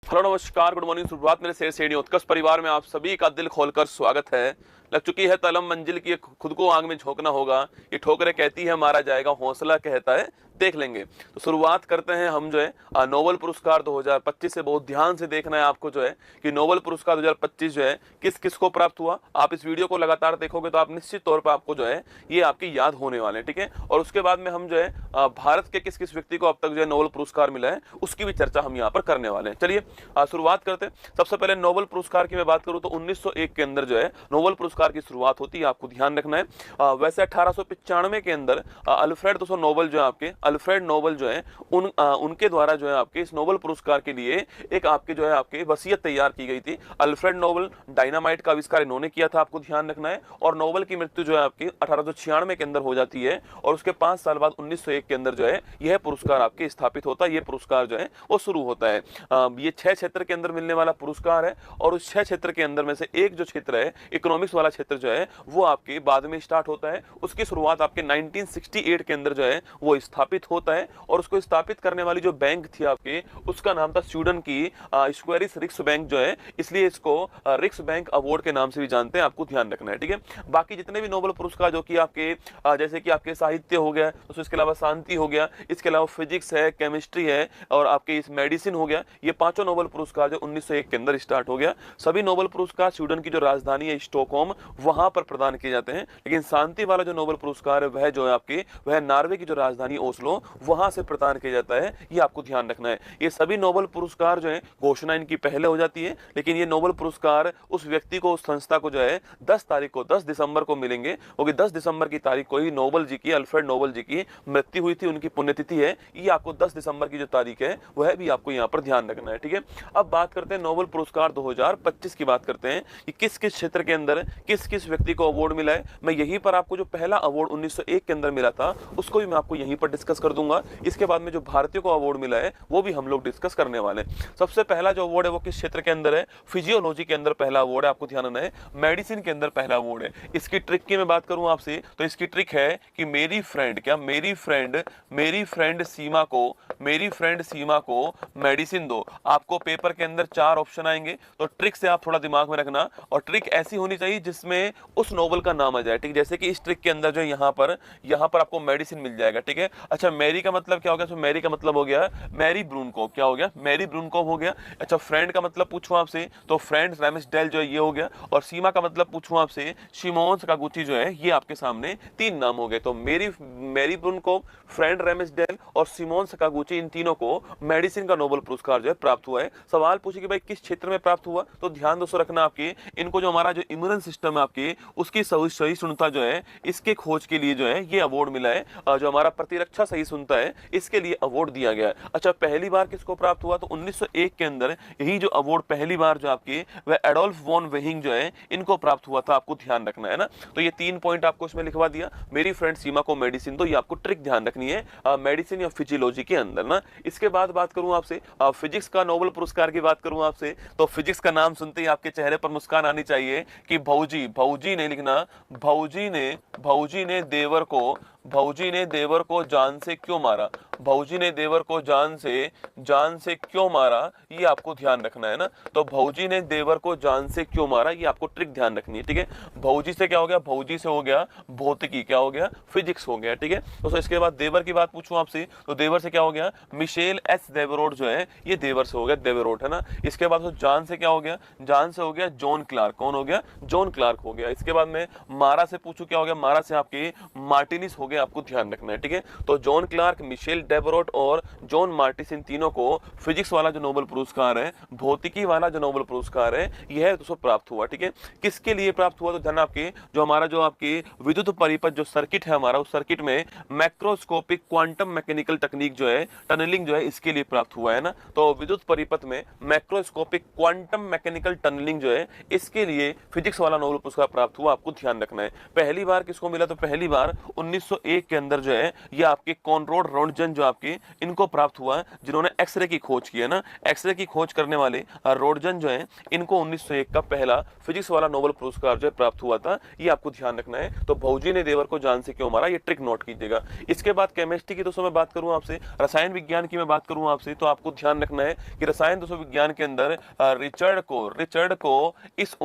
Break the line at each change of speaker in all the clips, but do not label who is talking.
Hello नमस्कार, good morning, सुप्रभात मेरे शेर श्रेणी उत्कर्ष परिवार में आप सभी का दिल खोलकर स्वागत है। लग चुकी है तलम मंजिल की, खुद को आग में झोंकना होगा। ये ठोकरें कहती है मारा जाएगा, हौसला कहता है देख लेंगे। तो शुरुआत करते हैं हम जो है नोबेल पुरस्कार 2025 से। बहुत ध्यान से देखना है आपको जो है कि नोबेल पुरस्कार 2025 जो है किस किस को प्राप्त हुआ। आप इस वीडियो को लगातार देखोगे तो आप निश्चित तौर पर आपको जो है ये आपकी याद होने वाले हैं, ठीक है। और उसके बाद में हम जो है भारत के किस किस व्यक्ति को अब तक जो है नोबेल पुरस्कार मिला है उसकी भी चर्चा हम यहाँ पर करने वाले हैं। चलिए शुरुआत करते हैं। सबसे पहले नोबेल पुरस्कार की मैं बात करूं तो 1901 के अंदर जो है नोबेल पुरस्कार की शुरुआत होती है, आपको ध्यान रखना है। वैसे 1895 के अंदर अल्फ्रेड नोबेल जो है आपके अल्फ्रेड नोबेल जो है उनके द्वारा जो है आपके इस नोबेल पुरस्कार के लिए एक आपके जो है आपके वसीयत तैयार की गई थी। अल्फ्रेड नोबेल डायनामाइट का आविष्कार इन्होंने किया था, आपको ध्यान रखना है। और नोबेल की मृत्यु जो है आपकी 1896 के अंदर हो जाती है और उसके 5 साल बाद 1901 के अंदर जो है यह पुरस्कार आपके स्थापित होता है। यह पुरस्कार जो है वो शुरू होता है। ये 6 क्षेत्र के अंदर मिलने वाला पुरस्कार है और उस 6 क्षेत्र के अंदर में से एक जो क्षेत्र है इकोनॉमिक्स वाला क्षेत्र जो है वो आपके बाद में स्टार्ट होता है। उसकी शुरुआत आपके 1968 के अंदर जो है वो स्थापित होता है और उसको स्थापित करने वाली जो बैंक थी आपके उसका नाम था स्वीडन की स्क्वेरिस रिक्स बैंक जो है, इसलिए इसको रिक्स बैंक अवार्ड के नाम से भी जानते हैं, आपको ध्यान रखना है, ठीक है। बाकी जितने भी नोबेल पुरस्कार जो कि आपके जैसे कि आपके साहित्य हो गया, तो इसके अलावा शांति हो गया, इसके अलावा फिजिक्स है, केमिस्ट्री है और आपके इस मेडिसिन हो गया, ये पांचों नोबेल पुरस्कार जो 1901 के अंदर स्टार्ट हो गया। सभी नोबेल पुरस्कार स्वीडन की जो राजधानी है स्टॉकहोम वहां पर प्रदान किए जाते हैं, लेकिन शांति वाला जो नोबेल पुरस्कार है वह जो है आपके वह नॉर्वे की जो राजधानी ओस्लो वहां से प्रदान किया जाता है, ये आपको ध्यान रखना है। ये सभी नोबेल पुरस्कार जो है घोषणा इनकी पहले हो जाती है, लेकिन ये नोबेल पुरस्कार उस व्यक्ति को, उस संस्था को जो है 10 तारीख को 10 दिसंबर को मिलेंगे, क्योंकि 10 दिसंबर की तारीख को ही नोबेल जी की, अल्फ्रेड नोबेल जी की मृत्यु हुई थी, उनकी पुण्यतिथि है। ये आपको 10 दिसंबर की जो तारीख है वह भी आपको यहाँ पर ध्यान रखना है, ठीक है। अब बात करते हैं नोबेल पुरस्कार 2025 की बात करते हैं कि किस किस क्षेत्र के अंदर किस किस व्यक्ति को अवार्ड मिला है। मैं यहीं पर आपको जो पहला अवार्ड 1901 के अंदर मिला था उसको भी मैं आपको यहीं पर डिस्कस कर दूंगा। इसके बाद में जो भारतीयों को अवार्ड मिला है वो भी हम लोग डिस्कस करने वाले हैं। सबसे पहला जो अवार्ड है वो किस क्षेत्र के अंदर है? फिजियोलॉजी के अंदर पहला अवार्ड है, आपको ध्यान रखना है। मेडिसिन के अंदर पहला अवार्ड है। इसकी ट्रिक की मैं बात करूं आपसे तो इसकी ट्रिक है कि मेरी फ्रेंड सीमा को मेडिसिन दो। आपको पेपर के अंदर 4 ऑप्शन आएंगे, तो ट्रिक से आप थोड़ा दिमाग में रखना और ट्रिक ऐसी होनी चाहिए जिसमें उस नोबेल का नाम आ जाए, ठीक। जैसे कि इस ट्रिक के अंदर जो यहाँ पर आपको मेडिसिन मिल जाएगा, ठीक है। अच्छा, मैरी का मतलब क्या हो गया? तो मैरी का मतलब हो गया मैरी ब्रूनकोव, क्या हो गया? मैरी ब्रूनकोव हो गया। अच्छा, फ्रेंड का मतलब पूछूं आपसे तो फ्रेंड रैम्सडेल जो है ये हो गया। और सीमा का मतलब पूछूं आपसे शिमोन सकागुची जो है, ये आपके सामने 3 नाम हो गए। तो मैरी ब्रूनकोव, फ्रेंड रैम्सडेल और शिमोन सकागुची, इन तीनों को मेडिसिन का नोबेल पुरस्कार जो है प्राप्त हुआ है। सवाल पूछे कि भाई किस क्षेत्र में प्राप्त हुआ, तो ध्यान दोस्तों रखना आपके इनको, जो हमारा जो इम्यून सिस्टम है आपके उसकी सहिष्णुता जो है इसके खोज के लिए जो है ये अवार्ड मिला है। जो हमारा प्रतिरक्षा सहिष्णुता है इसके लिए अवार्ड दिया गया है। अच्छा, पहली बार किसको प्राप्त हुआ? तो 1901 के अंदर यही जो अवार्ड पहली बार जो आपके वह एडोल्फ वॉन वेहिंग जो है इनको प्राप्त हुआ था, आपको ध्यान रखना है ना। तो ये 3 पॉइंट आपको इसमें लिखवा दिया। मेरी फ्रेंड सीमा को मेडिसिन दो, ये आपको ट्रिक ध्यान रखनी है मेडिसिन या फिजियोलॉजी के अंदर ना। इसके बाद बात करूं आपसे फिजिक्स का नोबेल पुरस्कार की बात करूं आपसे तो फिजिक्स का नाम सुनते ही आपके चेहरे पर मुस्कान आनी चाहिए कि भौजी ने लिखना, भौजी ने देवर को जान से क्यों मारा? भौजी ने देवर को जान से क्यों मारा, ये आपको ध्यान रखना है ना। तो भौजी ने देवर को जान से क्यों मारा, ये आपको ट्रिक ध्यान रखनी है, ठीक है। भौजी से क्या हो गया? भौजी से हो गया भौतिकी, क्या हो गया? फिजिक्स हो गया, ठीक है। तो इसके बाद देवर की बात पूछूं आपसे तो देवर से क्या हो गया? मिशेल एस देवरोट जो है ये देवर से हो गया, देवरोट है ना। इसके बाद जान से क्या हो गया? जान से हो गया जॉन क्लार्क, कौन हो गया? जॉन क्लार्क हो गया। इसके बाद में मारा से पूछूं क्या हो गया? मारा से आपके मार्टिनिस हो गया, आपको ध्यान रखना है, ठीक है। तो जॉन क्लार्क, मिशेल डेवरोट और जॉन मार्टिस, इन तीनों को फिजिक्स वाला जो नोबेल पुरस्कार है, भौतिकी वाला जो नोबेल पुरस्कार है, यह दोस्तों प्राप्त हुआ, ठीक है। किसके लिए प्राप्त हुआ? तो ध्यान आपके जो हमारा जो आपके विद्युत परिपथ जो सर्किट है हमारा, उस सर्किट में मैक्रोस्कोपिक क्वांटम मैकेनिकल टेक्निक जो है, टनलिंग जो है, इसके लिए प्राप्त हुआ है ना। तो विद्युत परिपथ में मैक्रोस्कोपिक क्वांटम मैकेनिकल टनलिंग जो है इसके लिए फिजिक्स वाला नोबेल पुरस्कार प्राप्त हुआ, आपको ध्यान रखना है। पहली बार किसको मिला? तो पहली बार 1901 1901 के अंदर जो है ये आपके कॉनराड रोंटगन जो आपके इनको प्राप्त हुआ है, जिन्होंने एक्सरे की खोज की है ना। एक्सरे की खोज करने वाले रोंटगन जो है इनको 1901 का पहला फिजिक्स वाला नोबेल पुरस्कार जो है प्राप्त हुआ था। ये आपको ध्यान रखना है। तो भौजी ने देवर को जान से क्यों मारा, ये ट्रिक नोट कीजिएगा। इसके बाद केमिस्ट्री की दोस्तों मैं बात करूं आपसे, रसायन विज्ञान की मैं बात करूं आपसे, तो आपको ध्यान रखना है कि रसायन दोस्तों विज्ञान के अंदर रिचर्ड को इस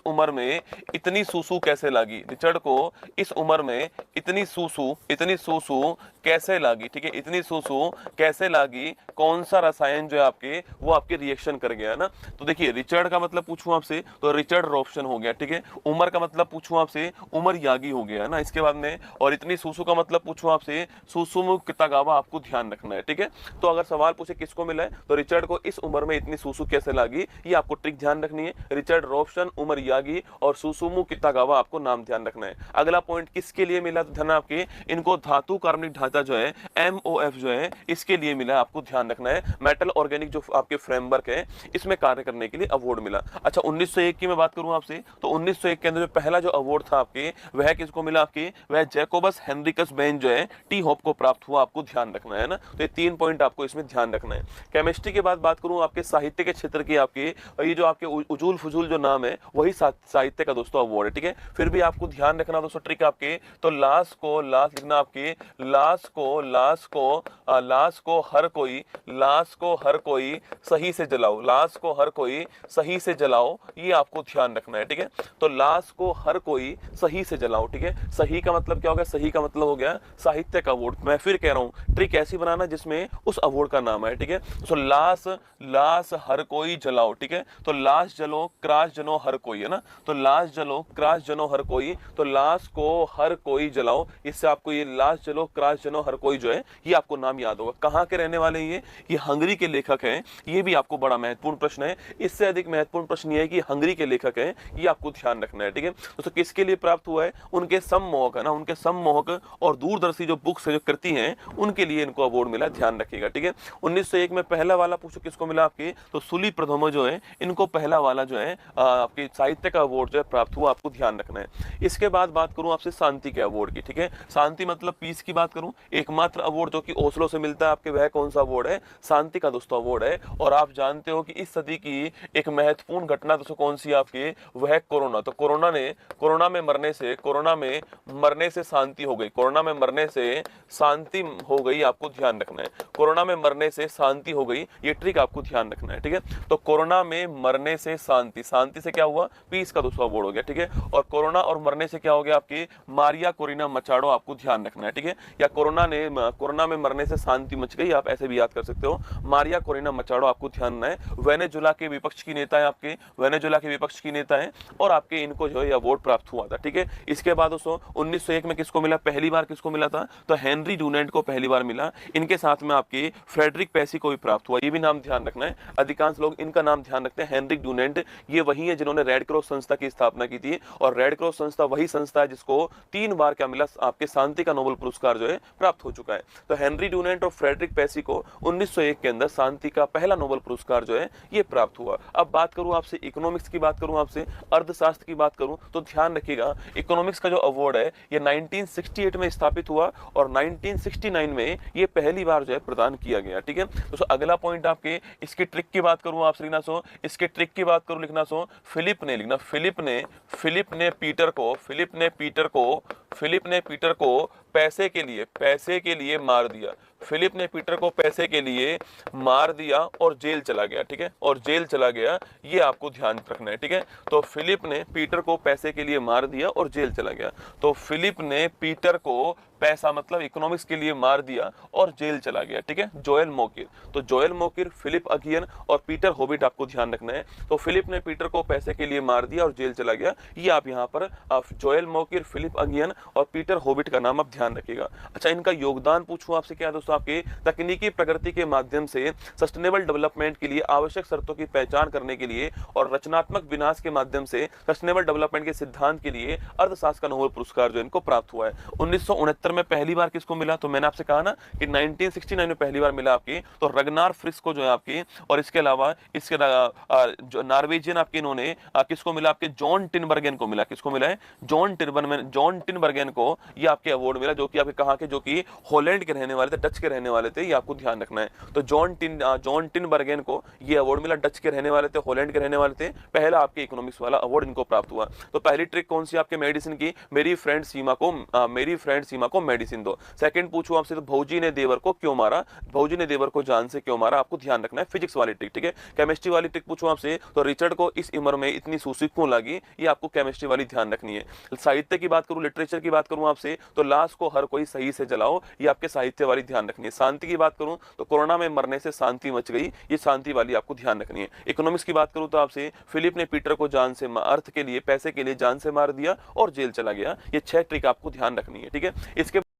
उम्र में इतनी सूसू कैसे लागी, रिचर्ड को इस उम्र में इतनी सूसू कैसे लागी, ठीक है, इतनी सूसू कैसे लागी, कौन सा रसायन जो है आपके वो आपके रिएक्शन कर गया ना। तो देखिए रिचर्ड का मतलब पूछूं आपसे तो रिचर्ड रॉब्सन हो गया, ठीक है। उमर का मतलब पूछूं आपसे उमर यागी हो गया ना इसके बाद में। और इतनी सूसू का मतलब पूछूं आपसे सुसुमु कितागावा, आपको ध्यान रखना है, ठीक है। तो अगर सवाल पूछे किसको मिला है तो रिचर्ड को इस उम्र में इतनी सूसू कैसे लागी, ये आपको ट्रिक ध्यान रखनी है। रिचर्ड रॉब्सन, उमर यागी और सुसुमु कितागावा, आपको नाम ध्यान रखना है। अगला पॉइंट किसके लिए मिला तो ध्यान आपके इनको धातु कार्बनिक ढांचा जो है MOF जो है इसके लिए मिला, आपको ध्यान रखना है। मेटल ऑर्गेनिक जो आपके फ्रेमवर्क है इसमें कार्य करने के लिए अवार्ड मिला। अच्छा 1901 की मैं बात करूं आपसे तो 1901 के अंदर जो पहला जो अवार्ड था आपके वह किसको मिला, आपके वह जैकोबस हेनरिकस बेन जो है टी हॉप को प्राप्त हुआ, आपको ध्यान रखना है ना। तो ये 3 पॉइंट आपको इसमें ध्यान रखना है। केमिस्ट्री के बाद बात करूं आपके साहित्य के क्षेत्र की, आपके ये जो आपके उजूल फजूल जो नाम है वही साहित्य का दोस्तों अवार्ड है, ठीक है। फिर भी आपको ध्यान रखना दोस्तों ट्रिक आपके, तो लाश को लिखना आपके, लाश को हर कोई सही से जलाओ, लाश को हर कोई सही से जलाओ, ये आपको ध्यान रखना है, ठीक है। तो लाश को हर कोई सही से जलाओ, ठीक है। सही का मतलब क्या हो गया, सही का मतलब हो गया साहित्य का अवार्ड। मैं फिर कह रहा हूं ट्रिक ऐसी बनाना जिसमें उस अवार्ड का नाम है, ठीक है। तो लाश हर कोई जलाओ, ठीक है। तो लाश जलो क्रास जनो हर कोई, है ना। तो लाश जलो क्रास जनो हर कोई, तो लाश को हर कोई जलाओ। इससे आपको ये लाश जलो क्रास जनो हर कोई जो है ये आपको नाम याद होगा। कहां के रहने वाले हैं ये हंगरी के लेखक हैं। ये भी आपको बड़ा महत्वपूर्ण प्रश्न है। इससे अधिक महत्वपूर्ण प्रश्न ये है कि हंगरी के लेखक हैं, ये आपको ध्यान रखना है, ठीक है। दोस्तों किसके लिए प्राप्त हुआ है, उनके सम्मोहक है ना, उनके सम्मोहक और दूरदर्शी जो बुक्स है जो कृति हैं उनके लिए इनको अवार्ड मिला, ध्यान रखिएगा, ठीक है। 1901 में पहला वाला पूछो किसको मिला आपके, तो सुली प्रथम जो है इनको पहला वाला जो है आपके साहित्य का अवार्ड जो है प्राप्त हुआ, आपको ध्यान रखना है। इसके बाद बात करूं आपसे शांति के अवार्ड की, ठीक है। शांति मतलब पीस की बात करूं, एकमात्र अवार्ड जो कि ओस्लो से मिलता है आपके वह कौन सा अवार्ड है, शांति का दोस्तों अवार्ड है। और आप जानते हो कि इस सदी की एक महत्वपूर्ण घटना दोस्तों कौन सी आपके, वह कोरोना। तो कोरोना में मरने से शांति हो गई, कोरोना में मरने से शांति हो गई, आपको ध्यान रखना है। कोरोना में मरने से शांति हो गई, ये ट्रिक आपको ध्यान रखना है, ठीक है। तो कोरोना में मरने से शांति से क्या हुआ, पीस का दोस्तों अवार्ड हो गया, ठीक है। और कोरोना और मरने से क्या हो गया आपकी, मारिया कोरिना मचाडो, आपको ध्यान रखना है, ठीक है। या कोरोना में मरने से शांति मच गई, आप ऐसे भी याद कर सकते हो, मारिया कोरिना मचाडो, आपको ध्यान रखना है। वेनेजुला के विपक्ष की नेता है आपके, वेनेजुला के विपक्ष की नेता है और आपके इनको जो है अवार्ड प्राप्त हुआ था, ठीक है। इसके बाद दोस्तों 1901 में किसको मिला, पहली बार किसको मिला था, तो हेनरी डुनेंट को पहली बार मिला। इनके साथ में आपके फ्रेडरिक पेसी को भी प्राप्त हुआ, ये भी नाम ध्यान रखना है। अधिकांश लोग इनका नाम ध्यान रखते हैं, हेनरिक डुनेंट, ये वही है जिन्होंने रेड क्रॉस संस्था की स्थापना की थी। और रेड क्रॉस संस्था वही संस्था है जिसको 3 बार क्या मिला, आपके शांति का नोबेल पुरस्कार जो है प्राप्त हो चुका है। तो हेनरी डुनेंट और फ्रेडरिक पेसी को 1901 के अंदर शांति का पहला नोबेल पुरस्कार जो है ये प्राप्त हुआ। अब बात करूं आपसे इकोनॉमिक्स की, बात करूं आपसे अर्थशास्त्र की बात करूं, तो ध्यान रखिएगा इकोनॉमिक्स का जो अवार्ड है ये 1968 में स्थापित हुआ और 1969 में ये पहली बार जो है प्रदान किया गया, ठीक है। तो अगला पॉइंट आपके इसकी ट्रिक की बात करूं आपसे लिखना सो, इसके ट्रिक की बात करूं लिखना सो, फिलिप ने पीटर को पैसे के लिए मार दिया। फिलिप ने पीटर को पैसे के लिए मार दिया और जेल चला गया, ठीक है, और जेल चला गया, ये आपको ध्यान रखना है, ठीक है। तो फिलिप ने पीटर को पैसे के लिए मार दिया और जेल चला गया। तो फिलिप ने पीटर को पैसा मतलब इकोनॉमिक्स के लिए मार दिया और जेल चला गया, ठीक है। जोएल मोकिर, तो जोएल मोकिर, फिलिप अगियन और पीटर होबिट, आपको ध्यान रखना है। तो फिलिप ने पीटर को पैसे के लिए मार दिया और जेल चला गया, ये आप यहाँ पर जोएल मोकिर, फिलिप अगियन और पीटर होबिट का नाम आप ध्यान रखिएगा। अच्छा, इनका योगदान पूछूं आपसे क्या है दोस्तों, आपके तकनीकी प्रगति के माध्यम से सस्टेनेबल डेवलपमेंट के लिए आवश्यक शर्तों की पहचान करने के लिए और रचनात्मक विनाश के माध्यम से सस्टेनेबल डेवलपमेंट के सिद्धांत के लिए अर्थशास्त्र का नोबेल पुरस्कार जो इनको प्राप्त हुआ है। 1969 में पहली बार किसको मिला, तो मैंने आपसे कहा ना कि 1969 में पहली बार मिला आपकी, तो रगनार फ्रिस को जो है आपकी, और इसके अलावा इसके जो नॉर्वेजियन आपके इन्होंने किसको मिला, आपके जॉन टिनबर्गेन को मिला। किसको मिला है, जॉन टिनबर्गेन को ये आपके अवार्ड मिला, जो कि आपके कहा के, जो कि हॉलैंड के रहने वाले थे, डच के रहने वाले थे, ये आपको ध्यान रखना है। तो जॉन टिनबर्गेन को ये अवार्ड मिला, डच के रहने वाले थे, हॉलैंड के रहने वाले थे, पहला आपके इकोनॉमिक्स वाला अवार्ड इनको प्राप्त हुआ। तो पहली ट्रिक कौन सी आपके मेडिसिन की, मेरी फ्रेंड सीमा को मेडिसिन दो। सेकंड पूछूं आपसे तो भौजी ने देवर को क्यों मारा, भौजी ने देवर को जान से क्यों मारा, आपको ध्यान रखना है, फिजिक्स वाली ट्रिक, ठीक है। केमिस्ट्री वाली ट्रिक पूछूं आपसे तो रिचर्ड को इस उम्र में इतनी सूसी क्यों लगी, ये आपको केमिस्ट्री वाली ध्यान रखनी है। साहित्य की बात करूं, लिटरेचर की बात करूं आपसे तो लाश को हर कोई सही से जलाओ, ये आपके साहित्य वाली ध्यान रखनी है। शांति की बात करूं तो कोरोना में मरने से शांति मच गई, ये शांति वाली आपको ध्यान रखनी है। इकोनॉमिक्स की बात करूं तो आपसे फिलिप ने पीटर को जान से अर्थ के लिए, पैसे के लिए जान से मार दिया और जेल चला गया, ये 6 ट्रिक आपको ध्यान रखनी है, ठीक है। इसके